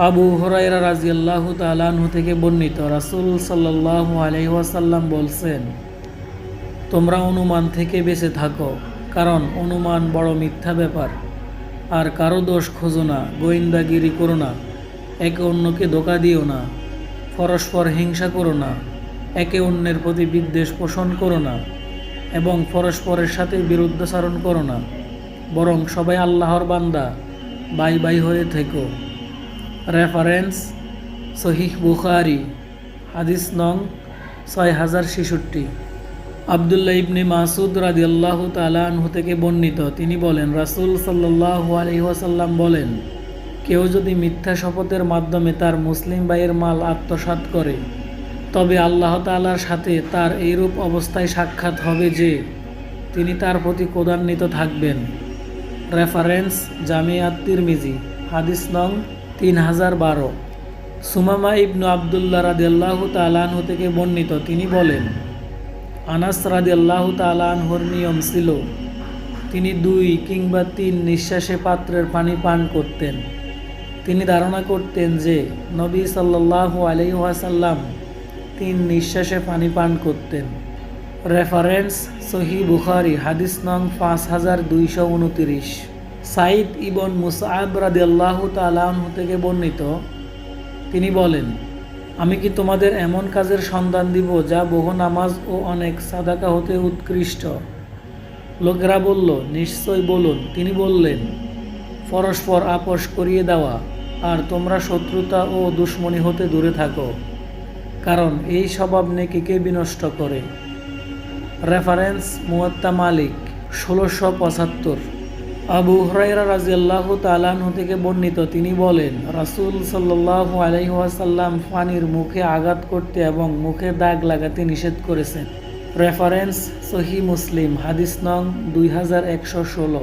আবু হুরায়রা রাদিয়াল্লাহু তাআলা আনহু থেকে বর্ণিত, রাসূল সাল্লাল্লাহু আলাইহি ওয়াসাল্লাম বলছেন, তোমরা অনুমান থেকে বেঁচে থাকো, কারণ অনুমান বড় মিথ্যা ব্যাপার। আর কারো দোষ খোঁজো না, গোয়েন্দাগিরি করো না, একে অন্যকে ধোঁকা দিও না, পরস্পর হিংসা করো না, একে অন্যের প্রতি বিদ্বেষ পোষণ করো না এবং পরস্পরের সাথে বিরুদ্ধাচরণ করো না, বরং সবাই আল্লাহর বান্দা, বাই বাই হয়ে থেকো। রেফারেন্স: সহিহ বুখারী, হাদিস নং 6066। আবদুল্লাহ ইবনে মাসউদ রাদিয়াল্লাহু তাআলা আনহু থেকে বর্ণিত, তিনি বলেন, রাসূল সাল্লাল্লাহু আলাইহি ওয়াসাল্লাম বলেন, কেউ যদি মিথ্যা শপথের মাধ্যমে তার মুসলিম ভাইয়ের মাল আত্মসাৎ করে, তবে আল্লাহ তাআলার সাথে তার এইরূপ অবস্থায় সাক্ষাৎ হবে যে তিনি তার প্রতি ক্রোধান্বিত থাকবেন। রেফারেন্স: জামিয়া আত-তিরমিজি, হাদিস নং 3012। সুমামা ইবনু আবদুল্লাহ রাদিয়াল্লাহু তাআলা আনহু থেকে বর্ণিত, তিনি বলেন, আনাস রাদিয়াল্লাহু তাআলা আনহুর নিয়ম ছিল, তিনি 2 কিংবা 3 নিঃশ্বাসে পাত্রের পানি পান করতেন। তিনি ধারণা করতেন যে নবী সাল্লাল্লাহু আলাইহি ওয়াসাল্লাম 3 নিঃশ্বাসে পানি পান করতেন। রেফারেন্স: সহিহ বুখারী, হাদিস নং 5229। সাঈদ ইবন মুসআব রাদিয়াল্লাহু তাআলা আনহু থেকে বর্ণিত, তিনি বলেন, আমি কি তোমাদের এমন কাজের সন্ধান দিব যা বহু নামাজ ও অনেক সাদাকা হতে উৎকৃষ্ট? লোকেরা বলল, নিশ্চয়, বলুন। তিনি বললেন, পরস্পর আপোষ করিয়ে দেওয়া, আর তোমরা শত্রুতা ও দুশমনি হতে দূরে থাকো, কারণ এই স্বভাব নেকিকে বিনষ্ট করে। রেফারেন্স: মুয়াত্তা মালিক, 1675। আবু হুরায়রা রাদিয়াল্লাহু তাআলা আনহু থেকে বর্ণিত, তিনি বলেন, রাসূল সাল্লাল্লাহু আলাইহি ওয়াসাল্লাম পানির মুখে আঘাত করতে এবং মুখে দাগ লাগাতে নিষেধ করেছেন। রেফারেন্স: সহিহ মুসলিম, হাদিস নং 2116।